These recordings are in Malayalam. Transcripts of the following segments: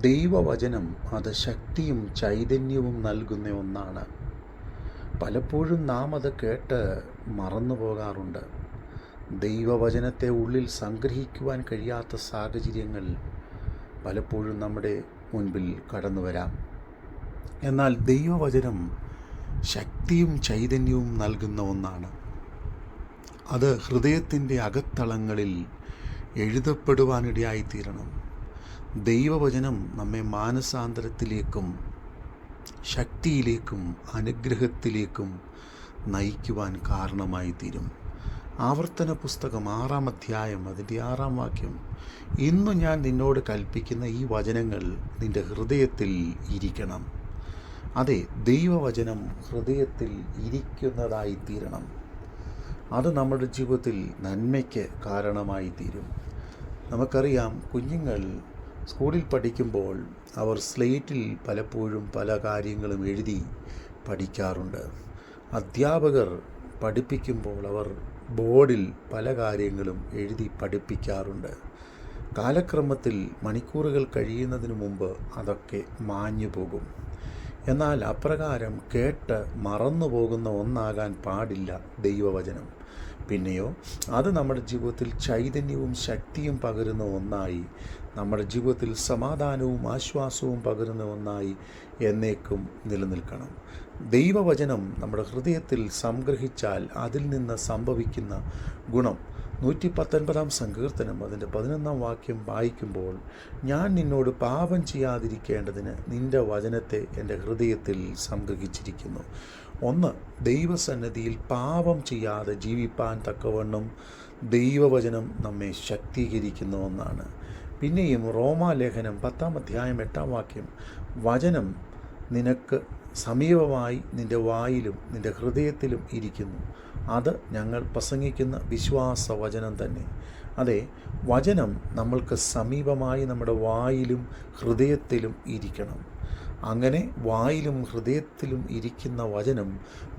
ദൈവവചനം അത് ശക്തിയും ചൈതന്യവും നൽകുന്ന ഒന്നാണ്. പലപ്പോഴും നാം അത് കേട്ട് മറന്നു പോകാറുണ്ട്. ദൈവവചനത്തെ ഉള്ളിൽ സംഗ്രഹിക്കുവാൻ കഴിയാത്ത സാഹചര്യങ്ങൾ പലപ്പോഴും നമ്മുടെ മുൻപിൽ കടന്നു വരാം. എന്നാൽ ദൈവവചനം ശക്തിയും ചൈതന്യവും നൽകുന്ന ഒന്നാണ്. അത് ഹൃദയത്തിൻ്റെ അകത്തളങ്ങളിൽ എഴുതപ്പെടുവാനിടയായിത്തീരണം. ദൈവവചനം നമ്മെ മാനസാന്തരത്തിലേക്കും ശക്തിയിലേക്കും അനുഗ്രഹത്തിലേക്കും നയിക്കുവാൻ കാരണമായി തീരും. ആവർത്തന പുസ്തകം 6-ാം അധ്യായം അതിൻ്റെ 6-ാം വാക്യം, ഇന്നു ഞാൻ നിന്നോട് കൽപ്പിക്കുന്ന ഈ വചനങ്ങൾ നിൻ്റെ ഹൃദയത്തിൽ ഇരിക്കണം. അതെ, ദൈവവചനം ഹൃദയത്തിൽ ഇരിക്കുന്നതായി തീരണം. അത് നമ്മുടെ ജീവിതത്തിൽ നന്മയ്ക്ക് കാരണമായി തീരും. നമുക്കറിയാം, കുഞ്ഞുങ്ങൾ സ്കൂളിൽ പഠിക്കുമ്പോൾ അവർ സ്ലേറ്റിൽ പലപ്പോഴും പല കാര്യങ്ങളും എഴുതി പഠിക്കാറുണ്ട്. അധ്യാപകർ പഠിപ്പിക്കുമ്പോൾ അവർ ബോർഡിൽ പല കാര്യങ്ങളും എഴുതി പഠിപ്പിക്കാറുണ്ട്. കാലക്രമത്തിൽ മണിക്കൂറുകൾ കഴിയുന്നതിന് മുമ്പ് അതൊക്കെ മാഞ്ഞു പോകും. എന്നാൽ അപ്രകാരം കേട്ട് മറന്നു പോകുന്ന ഒന്നാകാൻ പാടില്ല ദൈവവചനം. പിന്നെയോ അത് നമ്മുടെ ജീവിതത്തിൽ ചൈതന്യവും ശക്തിയും പകരുന്ന ഒന്നായി, നമ്മുടെ ജീവിതത്തിൽ സമാധാനവും ആശ്വാസവും പകരുന്ന ഒന്നായി എന്നേക്കും നിലനിൽക്കണം. ദൈവവചനം നമ്മുടെ ഹൃദയത്തിൽ സംഗ്രഹിച്ചാൽ അതിൽ നിന്ന് സംഭവിക്കുന്ന ഗുണം 119-ാം സങ്കീർത്തനം അതിൻ്റെ 11-ാം വാക്യം വായിക്കുമ്പോൾ, ഞാൻ നിന്നോട് പാപം ചെയ്യാതിരിക്കേണ്ടതിന് നിൻ്റെ വചനത്തെ എൻ്റെ ഹൃദയത്തിൽ സംഗ്രഹിച്ചിരിക്കുന്നു. ഒന്ന്, ദൈവസന്നിധിയിൽ പാപം ചെയ്യാതെ ജീവിപ്പാൻ തക്കവണ്ണം ദൈവവചനം നമ്മെ ശക്തീകരിക്കുന്ന ഒന്നാണ്. പിന്നെയും റോമാലേഖനം 10-ാം അധ്യായം 8-ാം വാക്യം, വചനം നിനക്ക് സമീപമായി നിൻ്റെ വായിലും നിൻ്റെ ഹൃദയത്തിലും ഇരിക്കുന്നു. അത് ഞങ്ങൾ പ്രസംഗിക്കുന്ന വിശ്വാസവചനം തന്നെ. അതെ, വചനം നമ്മൾക്ക് സമീപമായി നമ്മുടെ വായിലും ഹൃദയത്തിലും ഇരിക്കണം. അങ്ങനെ വായിലും ഹൃദയത്തിലും ഇരിക്കുന്ന വചനം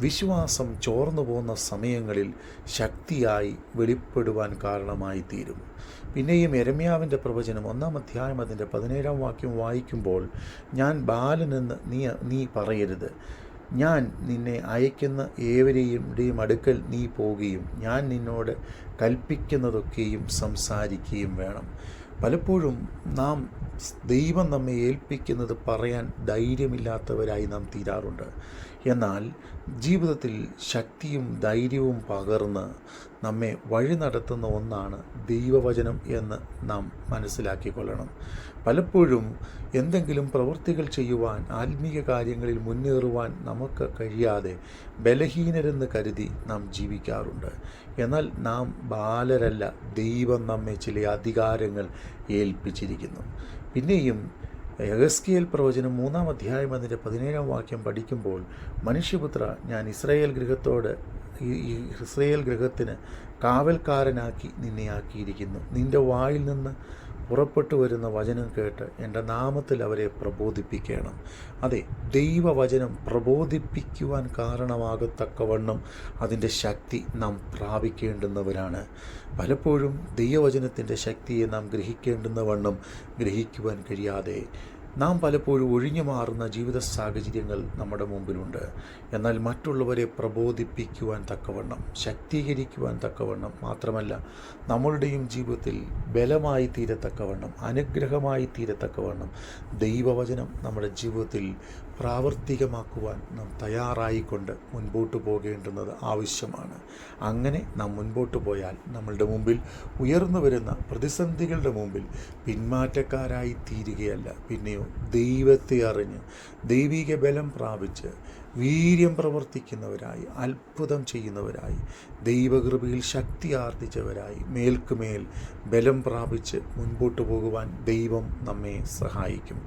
വിശ്വാസം ചോർന്നു പോകുന്ന സമയങ്ങളിൽ ശക്തിയായി വെളിപ്പെടുവാൻ കാരണമായി തീരും. പിന്നെയും യെരമ്യാവിൻ്റെ പ്രവചനം 1-ാം അധ്യായം അതിൻ്റെ 17-ാം വാക്യം വായിക്കുമ്പോൾ, ഞാൻ ബാലനെന്ന് നീ പറയരുത്, ഞാൻ നിന്നെ അയക്കുന്ന ഏവരെയും അടുക്കൽ നീ പോവുകയും ഞാൻ നിന്നോട് കൽപ്പിക്കുന്നതൊക്കെയും സംസാരിക്കുകയും വേണം. പലപ്പോഴും നാം ദൈവം നമ്മെ ഏൽപ്പിക്കുന്നത് പറയാൻ ധൈര്യമില്ലാത്തവരായി നാം തീരാറുണ്ട്. എന്നാൽ ജീവിതത്തിൽ ശക്തിയും ധൈര്യവും പകർന്ന് നമ്മെ വഴി നടത്തുന്ന ഒന്നാണ് ദൈവവചനം എന്ന് നാം മനസ്സിലാക്കിക്കൊള്ളണം. പലപ്പോഴും എന്തെങ്കിലും പ്രവൃത്തികൾ ചെയ്യുവാൻ, ആത്മീയ കാര്യങ്ങളിൽ മുന്നേറുവാൻ നമുക്ക് കഴിയാതെ ബലഹീനരെന്ന് കരുതി നാം ജീവിക്കാറുണ്ട്. എന്നാൽ നാം ബാലരല്ല. ദൈവം നമ്മെ ചില അധികാരങ്ങൾ ഏൽപ്പിച്ചിരിക്കുന്നു. പിന്നെയും യെഹെസ്കേൽ പ്രവചനം 3-ാം അധ്യായം അതിൻ്റെ 17-ാം വാക്യം പഠിക്കുമ്പോൾ, മനുഷ്യപുത്ര, ഞാൻ ഇസ്രായേൽ ഗൃഹത്തിന് കാവൽക്കാരനാക്കി നിന്നെ ആക്കിയിരിക്കുന്നു. നിൻ്റെ വായിൽ നിന്ന് പുറപ്പെട്ടു വരുന്ന വചനം കേട്ട് എൻ്റെ നാമത്തിൽ അവരെ പ്രബോധിപ്പിക്കണം. അതെ, ദൈവവചനം പ്രബോധിപ്പിക്കുവാൻ കാരണമാകത്തക്കവണ്ണം അതിൻ്റെ ശക്തി നാം പ്രാപിക്കേണ്ടുന്നവരാണ്. പലപ്പോഴും ദൈവവചനത്തിൻ്റെ ശക്തിയെ നാം ഗ്രഹിക്കേണ്ടുന്ന വണ്ണം ഗ്രഹിക്കുവാൻ കഴിയാതെ നാം പലപ്പോഴും ഒഴിഞ്ഞു മാറുന്ന ജീവിത സാഹചര്യങ്ങൾ നമ്മുടെ മുമ്പിലുണ്ട്. എന്നാൽ മറ്റുള്ളവരെ പ്രബോധിപ്പിക്കുവാൻ തക്കവണ്ണം, ശക്തീകരിക്കുവാൻ തക്കവണ്ണം, മാത്രമല്ല നമ്മളുടെയും ജീവിതത്തിൽ ബലമായി തീരത്തക്കവണ്ണം, അനുഗ്രഹമായി തീരത്തക്കവണ്ണം ദൈവവചനം നമ്മുടെ ജീവിതത്തിൽ പ്രാവർത്തികമാക്കുവാൻ നാം തയ്യാറായിക്കൊണ്ട് മുൻപോട്ട് പോകേണ്ടുന്നത് ആവശ്യമാണ്. അങ്ങനെ നാം മുൻപോട്ട് പോയാൽ നമ്മളുടെ മുമ്പിൽ ഉയർന്നു വരുന്ന പ്രതിസന്ധികളുടെ മുമ്പിൽ പിന്മാറ്റക്കാരായി തീരുകയല്ല, പിന്നെയോ ദൈവത്തെ അറിഞ്ഞ് ദൈവിക ബലം പ്രാപിച്ച് വീര്യം പ്രവർത്തിക്കുന്നവരായി, അത്ഭുതം ചെയ്യുന്നവരായി, ദൈവകൃപയിൽ ശക്തി ആർജിച്ചവരായി, മേൽക്കുമേൽ ബലം പ്രാപിച്ച് മുൻപോട്ട് പോകുവാൻ ദൈവം നമ്മെ സഹായിക്കും.